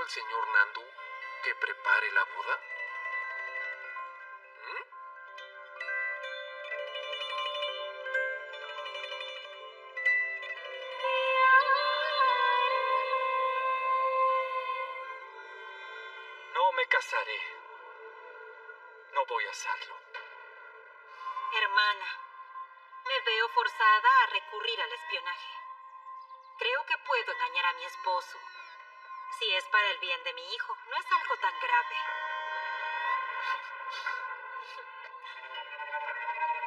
al señor Nandu que prepare la boda? ¿Mm? No me casaré. No voy a hacerlo. Hermana, me veo forzada a recurrir al espionaje. Creo que puedo engañar a mi esposo. Si es para el bien de mi hijo, no es algo tan grave.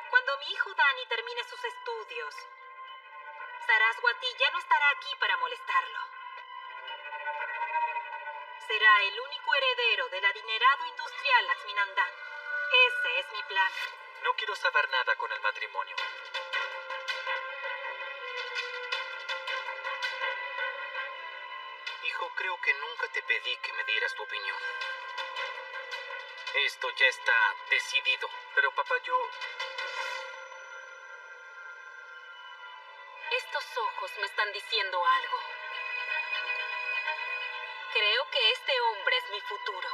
Cuando mi hijo Dani termine sus estudios, Saraswati ya no estará aquí para molestarlo. Será el único heredero del adinerado industrial Laxminandan. Ese es mi plan. No quiero saber nada con el matrimonio. Hijo, creo que nunca te pedí que me dieras tu opinión. Esto ya está decidido. Pero papá, yo... Estos ojos me están diciendo algo. Creo que este hombre es mi futuro.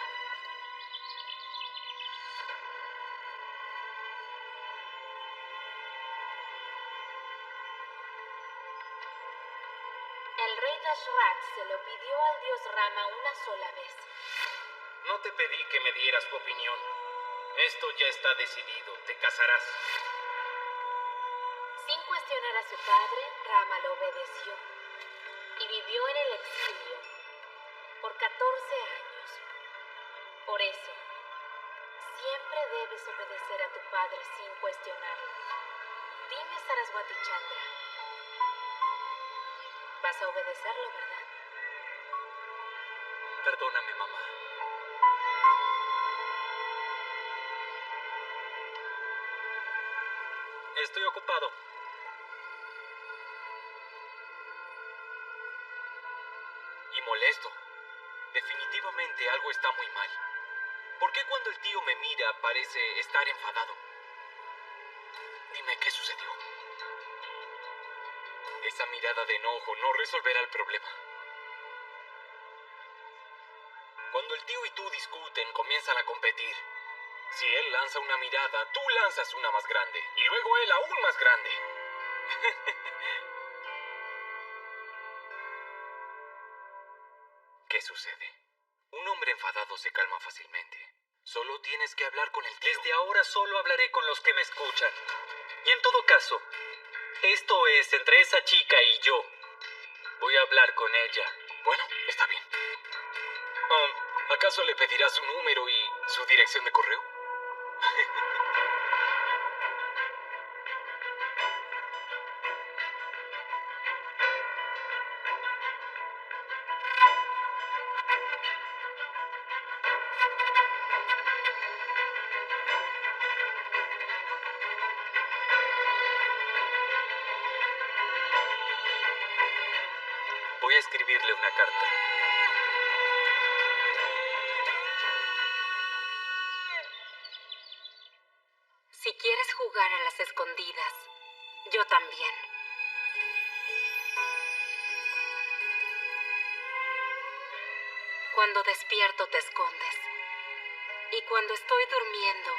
El rey Dashrath se lo pidió al dios Rama una sola vez. No te pedí que me dieras tu opinión. Esto ya está decidido. Te casarás. Sin cuestionar a su padre, Rama lo obedeció y vivió en el exilio por 14 años. Por eso, siempre debes obedecer a tu padre sin cuestionarlo. Dime, Saraswati Chandra, vas a obedecerlo, ¿verdad? Perdóname, mamá. Estoy ocupado. Y molesto. Definitivamente algo está muy mal. ¿Por qué cuando el tío me mira parece estar enfadado? Dime, ¿qué sucedió? Esa mirada de enojo no resolverá el problema. Cuando el tío y tú discuten, comienzan a competir. Si él lanza una mirada, tú lanzas una más grande. Y luego él aún más grande. ¿Qué sucede? Un hombre enfadado se calma fácilmente. Solo tienes que hablar con el tío. Desde ahora solo hablaré con los que me escuchan. Y en todo caso, esto es entre esa chica y yo. Voy a hablar con ella. Bueno, está bien. ¿Acaso le pedirás su número y su dirección de correo? Voy a escribirle una carta. Si quieres jugar a las escondidas, yo también. Cuando despierto te escondes. Y cuando estoy durmiendo,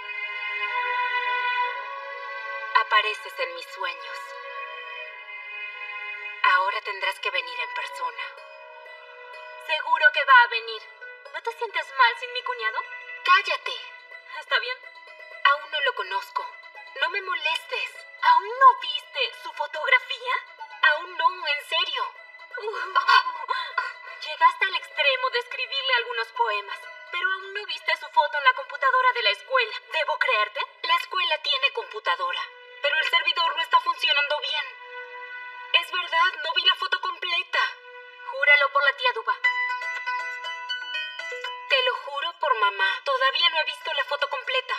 apareces en mis sueños. Ahora tendrás que venir en persona. Seguro que va a venir. ¿No te sientes mal sin mi cuñado? Cállate. ¿Está bien? Aún no lo conozco. No me molestes. ¿Aún no viste su fotografía? Aún no, en serio. Llegaste al extremo de escribirle algunos poemas, pero aún no viste su foto en la computadora de la escuela. ¿Debo creerte? La escuela tiene computadora, pero el servidor no está funcionando bien. Es verdad, no vi la foto completa. Júralo por la tía Duba. Te lo juro por mamá. Todavía no he visto la foto completa.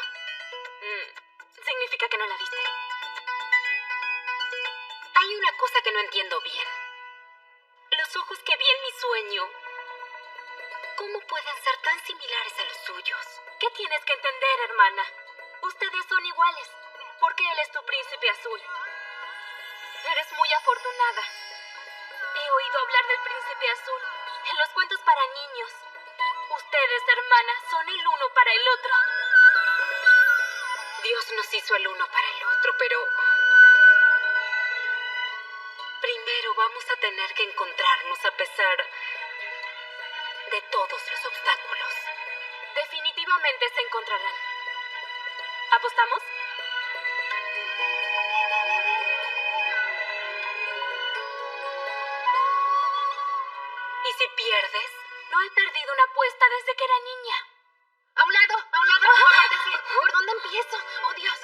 Significa que no la viste. Hay una cosa que no entiendo bien. Los ojos que vi en mi sueño, ¿cómo pueden ser tan similares a los suyos? ¿Qué tienes que entender, hermana? Ustedes son iguales, porque él es tu príncipe azul. Eres muy afortunada. He oído hablar del príncipe azul en los cuentos para niños. ustedes, hermana, son el uno para el otro. Dios nos hizo el uno para el otro, pero primero vamos a tener que encontrarnos a pesar de todos los obstáculos. Definitivamente se encontrarán. ¿Apostamos? ¿Y si pierdes? No he perdido una apuesta desde que era niña. A un lado, apártense. ¿Por dónde empiezo? Oh, Dios.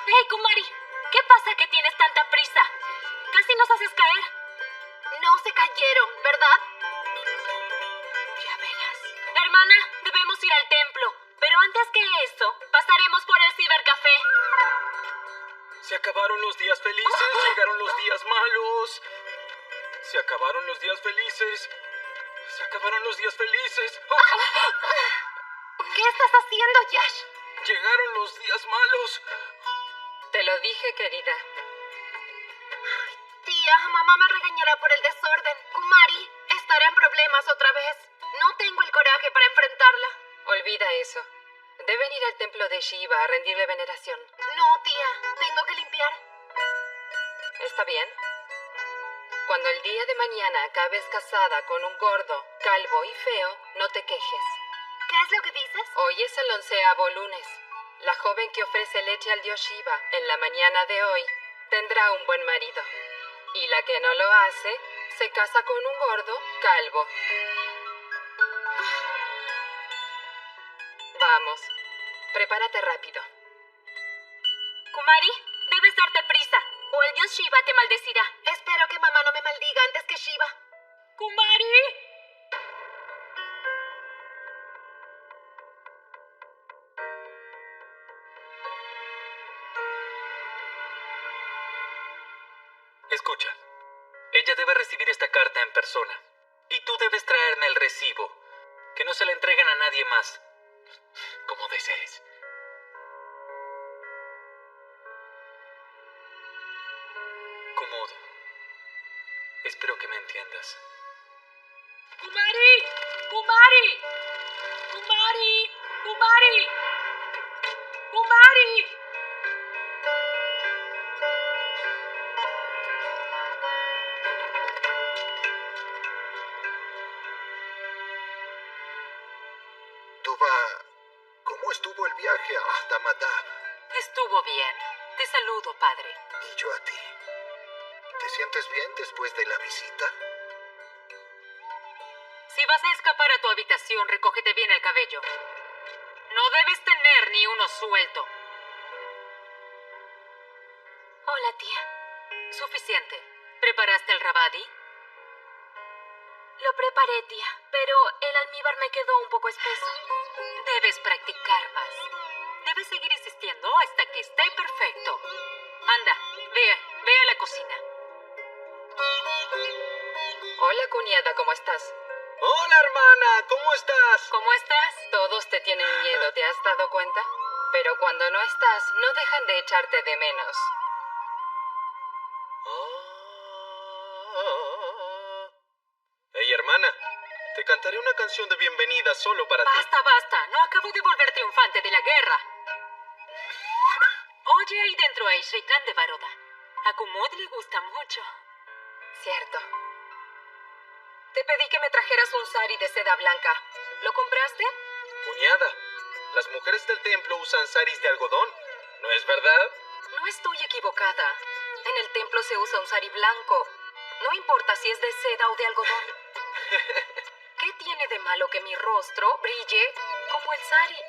¡Hey, Kumari! ¿Qué pasa que tienes tanta prisa? Casi nos haces caer. No se cayeron, ¿verdad? Ya verás. Hermana, debemos ir al templo. Pero antes que eso, pasaremos por el cibercafé. Se acabaron los días felices, llegaron los días malos. Se acabaron los días felices. Se acabaron los días felices. ¿Qué estás haciendo, Yash? Llegaron los días malos. Te lo dije, querida. Tía, mamá me regañará por el desorden. Kumari estará en problemas otra vez. No tengo el coraje para enfrentarla. Olvida eso. Deben ir al templo de Shiva a rendirle veneración. No, tía. Tengo que limpiar. ¿Está bien? Cuando el día de mañana acabes casada con un gordo, calvo y feo, no te quejes. ¿Qué es lo que dices? Hoy es el 11º lunes. La joven que ofrece leche al dios Shiva en la mañana de hoy tendrá un buen marido. Y la que no lo hace, se casa con un gordo, calvo. Vamos, prepárate rápido. Kumari, debes darte prisa, o el dios Shiva te maldecirá. Espero que mamá no me maldiga antes que Shiva. ¡Kumari! Escucha, ella debe recibir esta carta en persona. Y tú debes traerme el recibo. Que no se la entreguen a nadie más. Como desees. Kumud, espero que me entiendas. ¡Kumari! ¡Kumari! ¡Kumari! ¡Kumari! ¡Kumari! Tuba, ¿cómo estuvo el viaje a Ahtamada? Estuvo bien. Te saludo, padre. Y yo a ti. ¿Te sientes bien después de la visita? Si vas a escapar a tu habitación, recógete bien el cabello. No debes tener ni uno suelto. Hola, tía. Suficiente. ¿Preparaste el rabadi? Lo preparé, tía, pero el almíbar me quedó un poco espeso. Debes practicar más. Debes seguir insistiendo hasta que esté perfecto. Anda, ve a la cocina. Hola, cuñada, ¿cómo estás? Hola, hermana, ¿cómo estás? ¿Cómo estás? Todos te tienen miedo, ¿te has dado cuenta? Pero cuando no estás, no dejan de echarte de menos. Hey, hermana, te cantaré una canción de bienvenida solo para ti. Basta, basta. No acabo de volver triunfante de la guerra. Oye, ahí dentro hay Shaitán de Baroda. A Kumud le gusta mucho. Cierto. Te pedí que me trajeras un sari de seda blanca. ¿Lo compraste? Cuñada, las mujeres del templo usan saris de algodón, ¿no es verdad? No estoy equivocada. En el templo se usa un sari blanco. No importa si es de seda o de algodón. ¿Qué tiene de malo que mi rostro brille como el sari?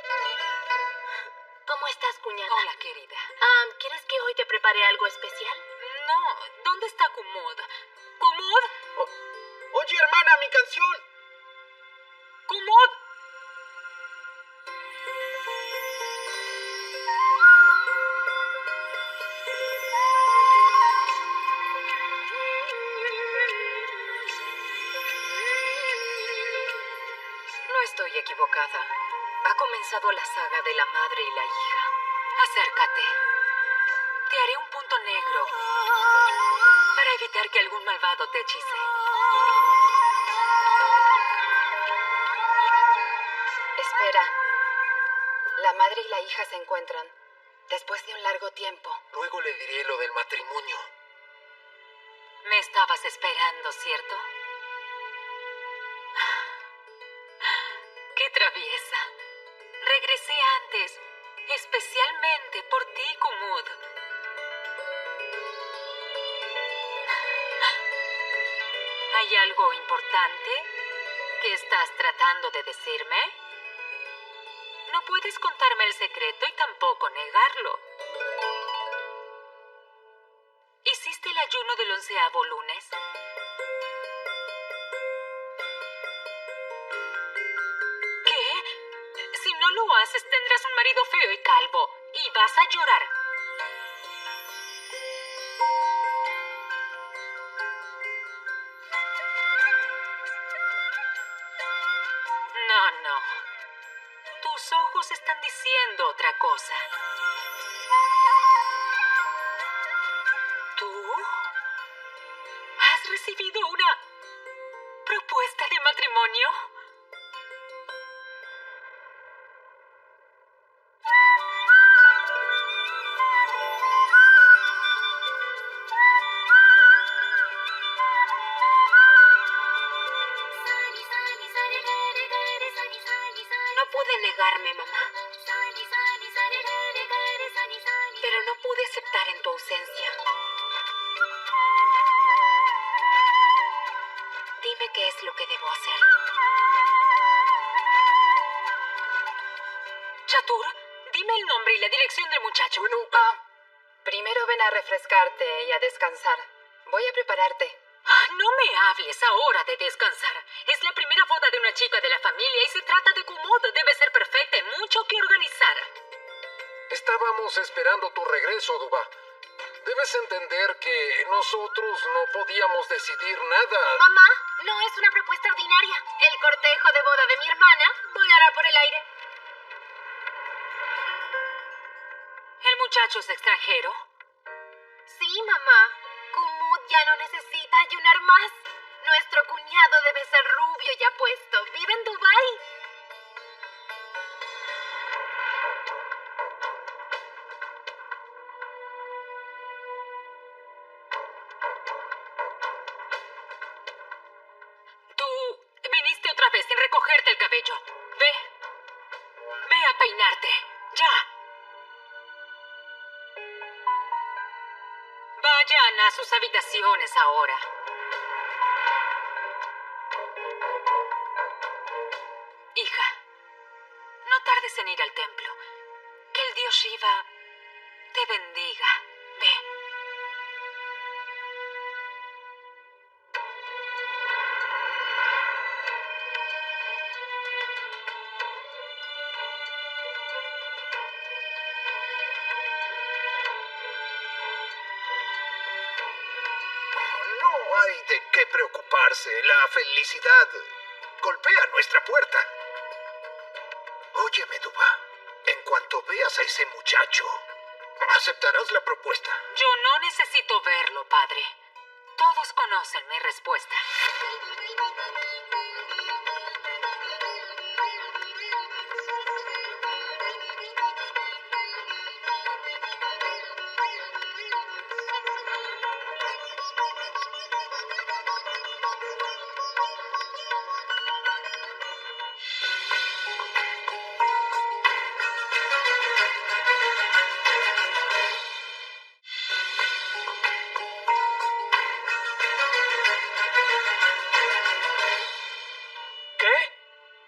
¿Cómo estás, cuñada? Hola, querida. ¿Quieres que hoy te prepare algo especial? No, ¿dónde está Kumud? ¿Kumud? Oye, hermana, mi canción. ¡Kumud! No estoy equivocada. Ha comenzado la saga de la madre y la hija. Acércate. Te haré un punto negro para evitar que algún malvado te hechice. espera. La madre y la hija se encuentran después de un largo tiempo. Luego le diré lo del matrimonio. Me estabas esperando, ¿cierto? ¡Qué traviesa! Regresé antes, especialmente por ti, Kumud. ¿Hay algo importante que estás tratando de decirme? No puedes contarme el secreto y tampoco negarlo. ¿Hiciste el ayuno del 11º lunes? ¿Qué? Si no lo haces, tendrás un marido feo y calvo y vas a llorar. No. Tus ojos están diciendo otra cosa. ¿Tú? ¿Has recibido una propuesta de matrimonio? No pude negarme, mamá. Pero no pude aceptar en tu ausencia. Dime qué es lo que debo hacer. Chatur, dime el nombre y la dirección del muchacho. Bueno, primero ven a refrescarte y a descansar. Voy a prepararte. No me hables ahora de descansar. Es la primera boda de una chica de la familia y se trata de Kumud. Debe ser perfecta y mucho que organizar. Estábamos esperando tu regreso, Duba. Debes entender que nosotros no podíamos decidir nada. Mamá, no es una propuesta ordinaria. El cortejo de boda de mi hermana volará por el aire. ¿El muchacho es extranjero? Sí, mamá. Kumud ya no necesita ayunar más. Nuestro cuñado debe ser rubio y apuesto. Vive en Dubái. Tú viniste otra vez sin recogerte el cabello. Ve a peinarte. ¡Ya! Vayan a sus habitaciones ahora. Hija, no tardes en ir al templo. Que el dios Shiva te bendiga. Ve. No hay de qué preocuparse. La felicidad golpea nuestra puerta. Óyeme, Duba. En cuanto veas a ese muchacho, aceptarás la propuesta. Yo no necesito verlo, padre. Todos conocen mi respuesta.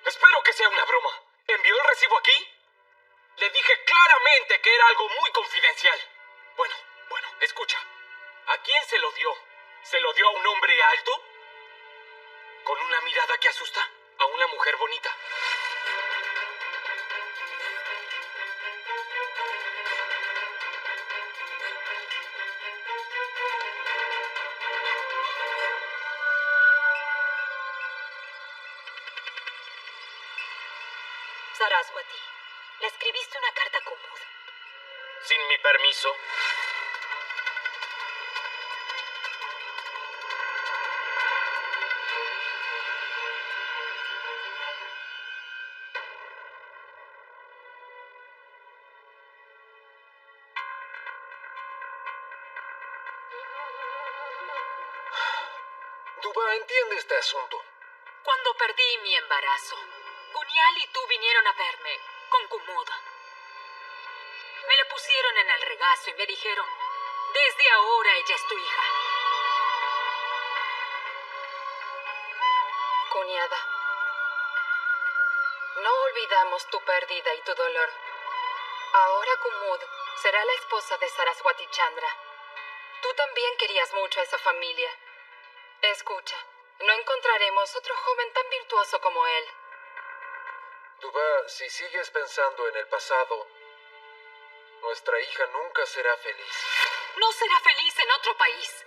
Espero que sea una broma. ¿Envió el recibo aquí? Le dije claramente que era algo muy confidencial. Bueno, escucha. ¿A quién se lo dio? ¿Se lo dio a un hombre alto? ¿Con una mirada que asusta? ¿A una mujer bonita? Saraswati, le escribiste una carta a Kumud. Sin mi permiso. Duba, entiende este asunto. Cuando perdí mi embarazo, Gunyal y tú vinieron a verme con Kumud. Me la pusieron en el regazo y me dijeron, desde ahora ella es tu hija. Cuñada, no olvidamos tu pérdida y tu dolor. Ahora Kumud será la esposa de Saraswati Chandra. Tú también querías mucho a esa familia. Escucha, no encontraremos otro joven tan virtuoso como él. Duba, si sigues pensando en el pasado, nuestra hija nunca será feliz. No será feliz en otro país.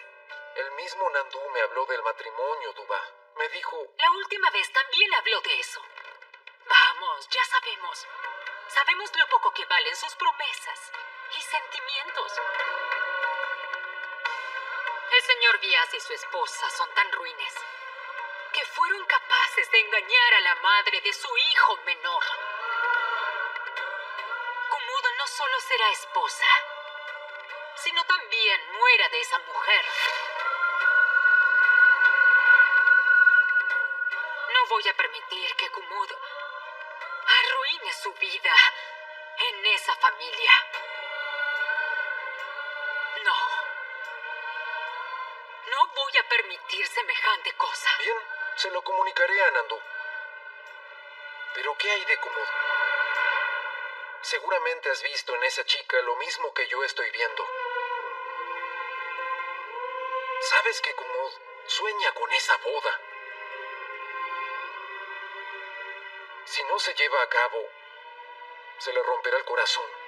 El mismo Nandu me habló del matrimonio, Duba. Me dijo... La última vez también habló de eso. Vamos, ya sabemos. Sabemos lo poco que valen sus promesas y sentimientos. El señor Vyas y su esposa son tan ruines que fueron capaces de engañar a la madre de su hijo menor. Kumud no solo será esposa, sino también nuera de esa mujer. No voy a permitir que Kumud arruine su vida en esa familia. No voy a permitir semejante cosa. Bien, se lo comunicaré a Nandu. Pero ¿qué hay de Kumud? Seguramente has visto en esa chica lo mismo que yo estoy viendo. ¿Sabes que Kumud sueña con esa boda? Si no se lleva a cabo, se le romperá el corazón.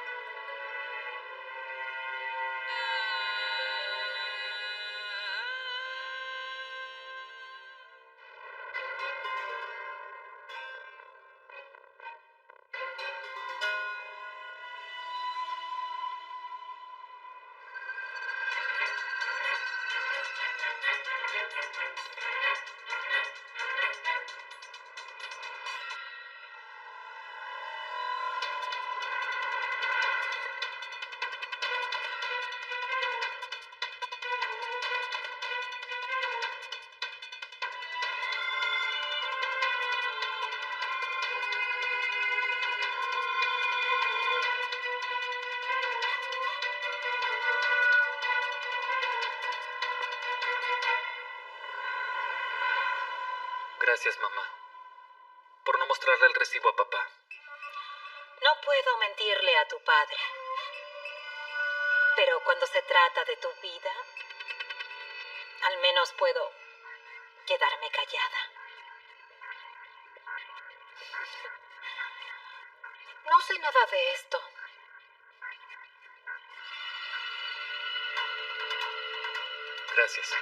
Gracias, mamá, por no mostrarle el recibo a papá. No puedo mentirle a tu padre. Pero cuando se trata de tu vida, al menos puedo quedarme callada. No sé nada de esto. Gracias.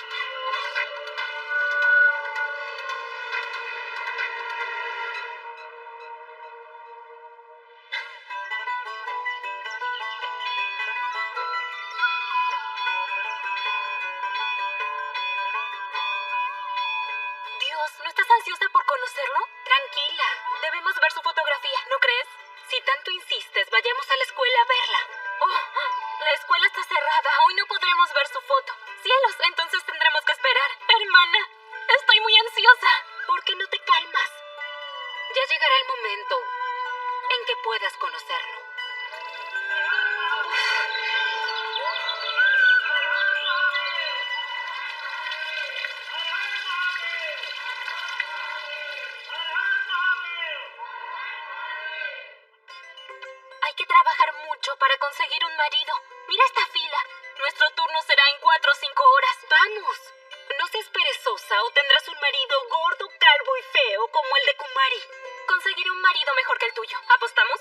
Dios, ¿no estás ansiosa por conocerlo? Tranquila, debemos ver su fotografía, ¿no crees? Si tanto insistes, vayamos a la escuela a verla. Oh, la escuela está cerrada, hoy no podremos ver su foto. Cielos, entonces tendremos que esperar. Hermana, estoy muy ansiosa. ¿Por qué no te calmas? Ya llegará el momento en que puedas conocerlo. Hay que trabajar mucho para conseguir un marido. Mira esta fila. Nuestro turno será en 4 o 5 horas. ¡Vamos! No seas perezosa o tendrás un marido gordo, calvo y feo como el de Kumari. Conseguiré un marido mejor que el tuyo. ¿Apostamos?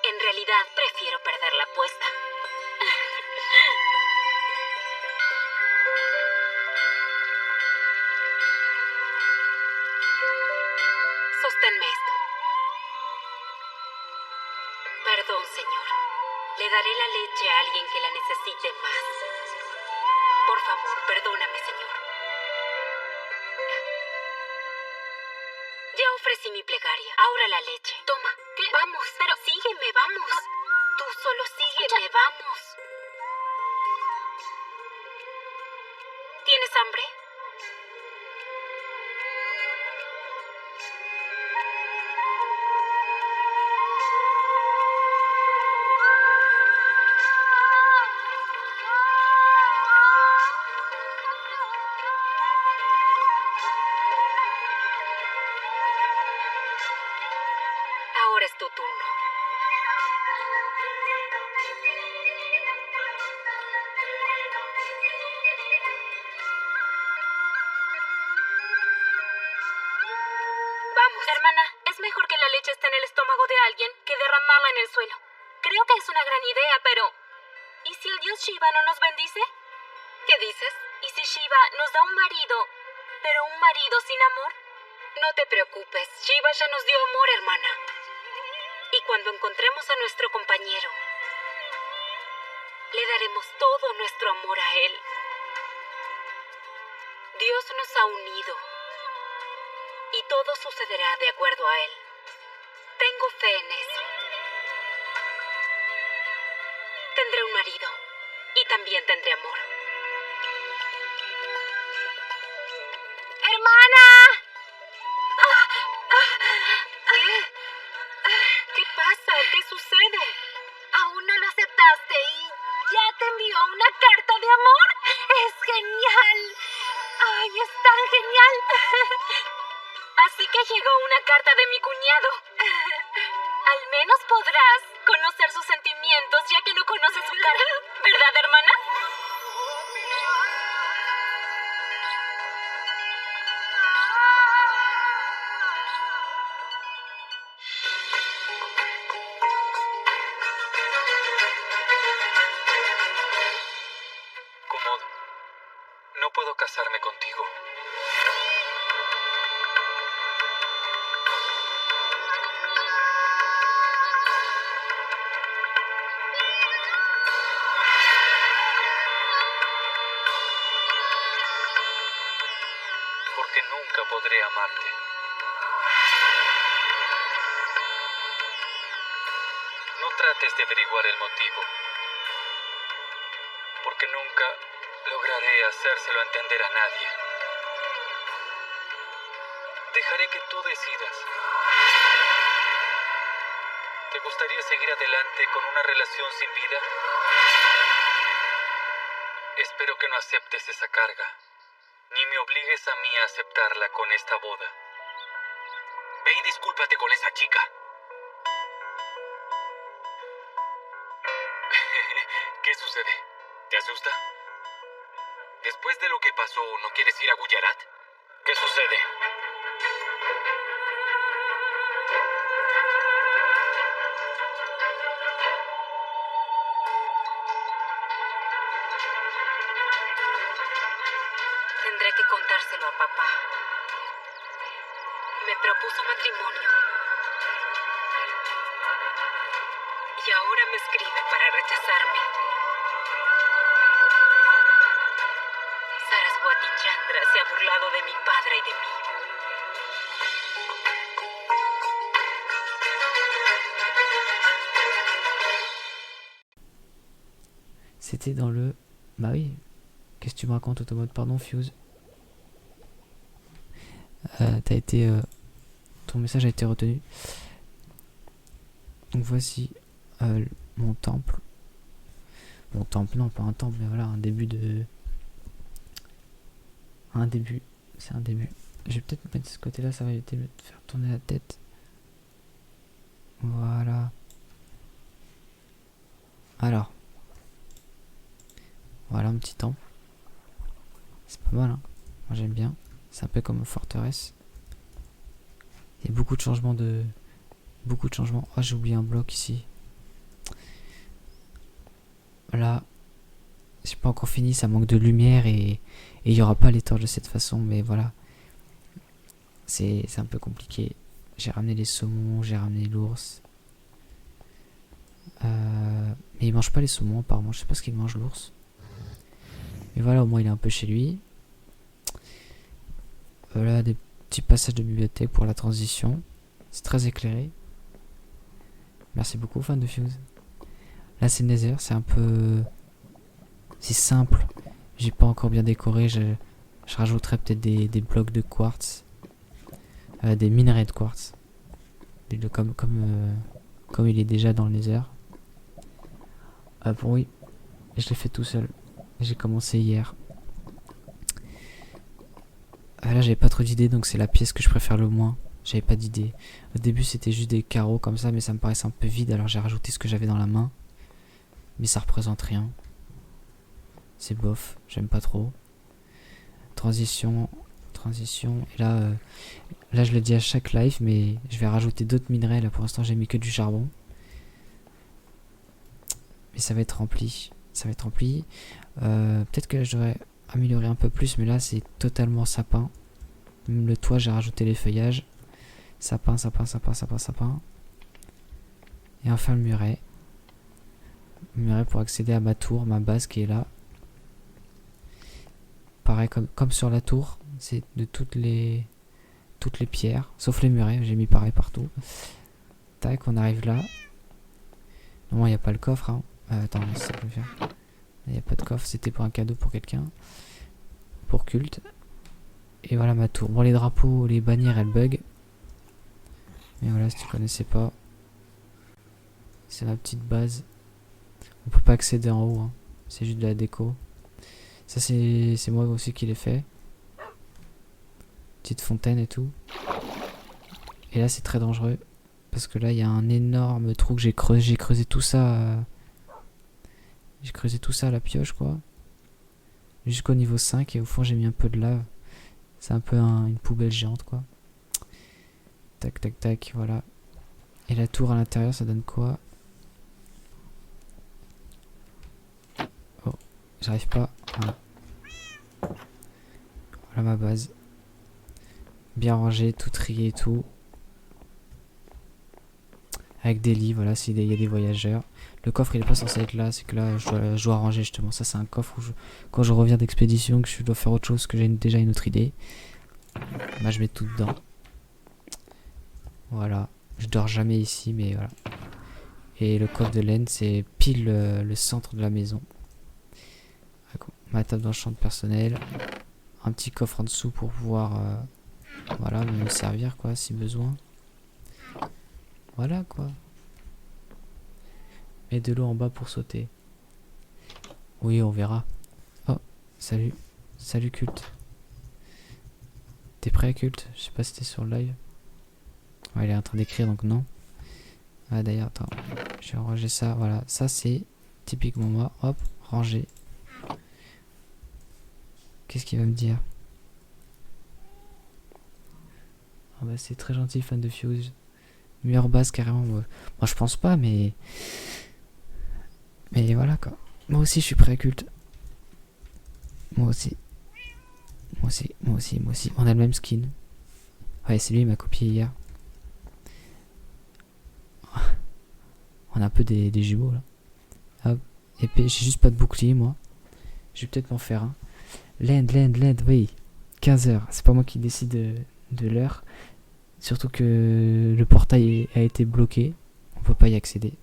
En realidad, prefiero perder la apuesta. Sosténme esto. Perdón, señor. Le daré la leche a alguien que la necesite más. Por favor, perdóname, señor. Ya ofrecí mi plegaria. Ahora la leche. Toma. ¿Qué? Vamos, pero sígueme, vamos. Tú solo sígueme, vamos. ¿Tienes hambre? ahora es tu turno. Vamos. Hermana, es mejor que la leche esté en el estómago de alguien que derramarla en el suelo. Creo que es una gran idea, pero... ¿y si el dios Shiva no nos bendice? ¿Qué dices? ¿Y si Shiva nos da un marido, pero un marido sin amor? No te preocupes, Shiva ya nos dio amor, hermana. Y cuando encontremos a nuestro compañero, le daremos todo nuestro amor a él. Dios nos ha unido y todo sucederá de acuerdo a él. Tengo fe en eso. Tendré un marido y también tendré amor. ¡Hermana! ¿Qué pasa? ¿Qué sucede? Aún no lo aceptaste y ya te envió una carta de amor. ¡Es genial! ¡Ay, es tan genial! Así que llegó una carta de mi cuñado. Al menos podrás conocer sus sentimientos ya que no conoces su cara. ¿Verdad, hermana? Kumud, no puedo casarme contigo. Porque nunca podré amarte. No trates de averiguar el motivo. Porque nunca lograré hacérselo entender a nadie. Dejaré que tú decidas. ¿Te gustaría seguir adelante con una relación sin vida? Espero que no aceptes esa carga, ni me obligues a mí a aceptarla con esta boda. Ve y discúlpate con esa chica. ¿Qué sucede? ¿Te asusta? Después de lo que pasó, ¿no quieres ir a Gujarat? ¿Qué sucede? Tendré que contárselo a papá. Me propuso matrimonio. Y ahora me escribe para rechazarme. Saraswati Chandra se ha burlado de mi padre y de mí. C'était dans le... Bah oui. Qu'est-ce que tu me racontes, Automode? Pardon, Fuse. T'as été... ton message a été retenu. Donc voici mon temple. Mon temple, non, pas un temple, mais voilà, un début de... Un début. C'est un début. Je vais peut-être mettre de ce côté-là, ça va éviter de faire tourner la tête. Voilà. Alors. Voilà un petit temple. C'est pas mal, hein. Moi j'aime bien. C'est un peu comme une forteresse. Il y a beaucoup de changements de... Beaucoup de changements. Oh, j'ai oublié un bloc ici. Là. J'ai pas encore fini, ça manque de lumière et il y aura pas les torches de cette façon, mais voilà. C'est un peu compliqué. J'ai ramené les saumons, j'ai ramené l'ours. Mais il mange pas les saumons apparemment, je sais pas ce qu'il mange l'ours. Mais voilà, au moins il est un peu chez lui. Voilà des petits passages de bibliothèque pour la transition. C'est très éclairé. Merci beaucoup, fan de Fuse. Là c'est Nether, c'est un peu... C'est simple. J'ai pas encore bien décoré. Je rajouterai peut-être des blocs de quartz. Des minerais de quartz. Comme il est déjà dans le Nether. Bon, oui. Je l'ai fait tout seul. J'ai commencé hier. Là j'avais pas trop d'idées, donc c'est la pièce que je préfère le moins. J'avais pas d'idée. Au début c'était juste des carreaux comme ça, mais ça me paraissait un peu vide, alors j'ai rajouté ce que j'avais dans la main. Mais ça représente rien. C'est bof, j'aime pas trop. Transition. Et là, là je le dis à chaque live, mais je vais rajouter d'autres minerais. Là pour l'instant j'ai mis que du charbon. Mais ça va être rempli. Peut-être que là je devrais améliorer un peu plus, mais là c'est totalement sapin. Même le toit, j'ai rajouté les feuillages. Sapin. Et enfin le muret. Le muret pour accéder à ma tour, ma base qui est là. Pareil comme sur la tour, c'est de toutes les pierres, sauf les murets, j'ai mis pareil partout. Tac, on arrive là. Non, il n'y a pas le coffre. Hein. Attends, ça peut le faire. Il n'y a pas de coffre, c'était pour un cadeau pour quelqu'un. Pour culte. Et voilà ma tour. Bon, les drapeaux, les bannières, elles bug. Mais voilà, si tu connaissais pas. C'est ma petite base. On peut pas accéder en haut. Hein. C'est juste de la déco. Ça, c'est moi aussi qui l'ai fait. Petite fontaine et tout. Et là, c'est très dangereux. Parce que là, il y a un énorme trou que j'ai creusé. J'ai creusé tout ça. J'ai creusé tout ça à la pioche, quoi. Jusqu'au niveau 5. Et au fond, j'ai mis un peu de lave. C'est un peu une poubelle géante, quoi. Tac, voilà. Et la tour à l'intérieur, ça donne quoi? Oh, j'arrive pas. Voilà ma base. Bien rangé, tout trié et tout. Avec des lits, voilà, s'il y a des voyageurs. Le coffre, il est pas censé être là, c'est que là, je dois ranger justement. Ça, c'est un coffre où quand je reviens d'expédition, que je dois faire autre chose, que j'ai déjà une autre idée. Bah, je mets tout dedans. Voilà. Je dors jamais ici, mais voilà. Et le coffre de laine, c'est pile le centre de la maison. Ma table d'enchant personnel. Un petit coffre en dessous pour pouvoir voilà, me servir, quoi, si besoin. Voilà, quoi. Et de l'eau en bas pour sauter. Oui, on verra. Oh, salut. Salut, culte. T'es prêt, culte? Je sais pas si t'es sur le live. Ouais, il est en train d'écrire, donc non. Ah, d'ailleurs, attends. Je vais ranger ça. Voilà, ça c'est typiquement moi. Hop, ranger. Qu'est-ce qu'il va me dire? Ah bah c'est très gentil, fan de Fuse. Meilleure base carrément. Moi je pense pas, mais voilà quoi. Moi aussi je suis prêt à culte. Moi aussi. On a le même skin. Ouais, c'est lui, il m'a copié hier. On a un peu des jumeaux là. Hop, épée, j'ai juste pas de bouclier moi. Je vais peut-être m'en faire un. Land, oui. 15h. C'est pas moi qui décide de l'heure. Surtout que le portail a été bloqué. On peut pas y accéder.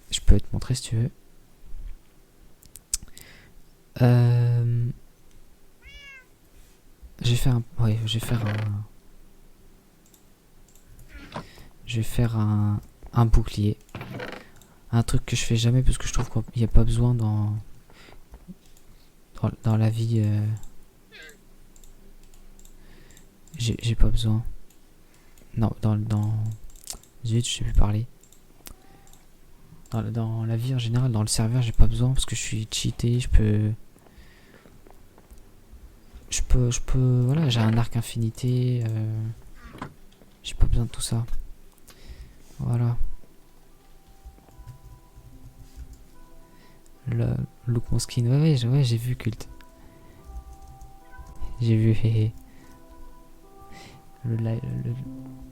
Je peux te montrer si tu veux. Je vais faire un bouclier. Un truc que je fais jamais parce que je trouve qu'il n'y a pas besoin dans la vie. J'ai pas besoin. Non, zut, je sais plus parler. Dans la vie en général, dans le serveur, j'ai pas besoin parce que je suis cheaté, je peux, voilà, j'ai un arc infinité, j'ai pas besoin de tout ça. Voilà. Le look mon skin, ouais, j'ai vu culte. J'ai vu, hé.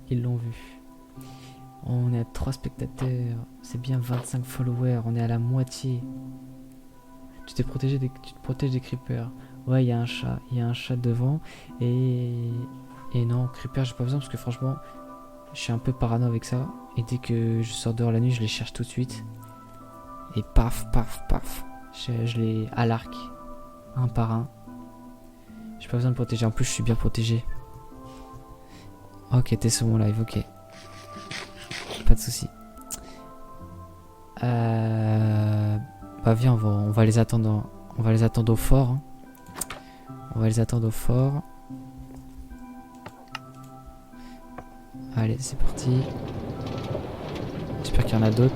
Ils l'ont vu. On est à 3 spectateurs. C'est bien 25 followers. On est à la moitié. Tu te protèges des creepers. Ouais, il y a un chat. Il y a un chat devant. Et non, creeper, j'ai pas besoin parce que franchement, je suis un peu parano avec ça. Et dès que je sors dehors la nuit, je les cherche tout de suite. Et paf. Je les à l'arc. Un par un. J'ai pas besoin de protéger. En plus, je suis bien protégé. Ok, t'es sur mon live, ok. Pas de soucis. Bah viens, on va les attendre. On va les attendre au fort. Hein. On va les attendre au fort. Allez, c'est parti. J'espère qu'il y en a d'autres.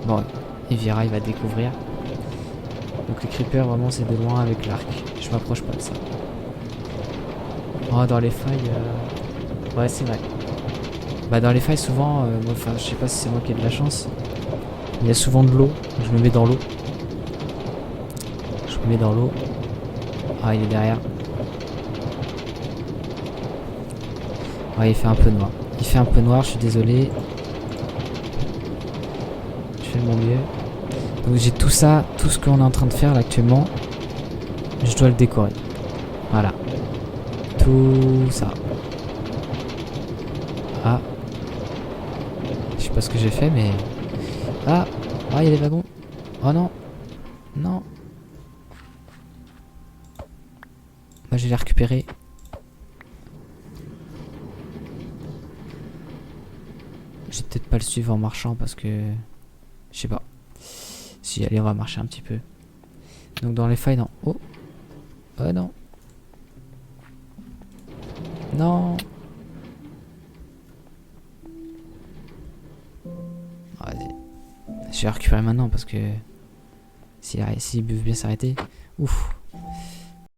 Bon, Evira, il va découvrir. Donc les creepers, vraiment, c'est de loin avec l'arc. Je m'approche pas de ça. Oh, dans les failles... Ouais, c'est vrai. Bah, dans les failles, souvent... enfin, je sais pas si c'est moi qui ai de la chance. Il y a souvent de l'eau. Je me mets dans l'eau. Je me mets dans l'eau. Ah, il est derrière. Ouais, il fait un peu noir. Il fait un peu noir, je suis désolé. Je fais de mon mieux. Donc j'ai tout ça, tout ce qu'on est en train de faire là actuellement. Je dois le décorer. Voilà. Tout ça. Ah. Je sais pas ce que j'ai fait, mais... Ah. Ah, il y a des wagons. Oh non. Non. Moi, je vais les récupérer. Je vais peut-être pas le suivre en marchant parce que... Je sais pas. Si, allez, on va marcher un petit peu. Donc dans les failles, non. Oh. Oh non. Non. Vas-y. Je vais récupérer maintenant parce que... S'il veut bien s'arrêter. Ouf.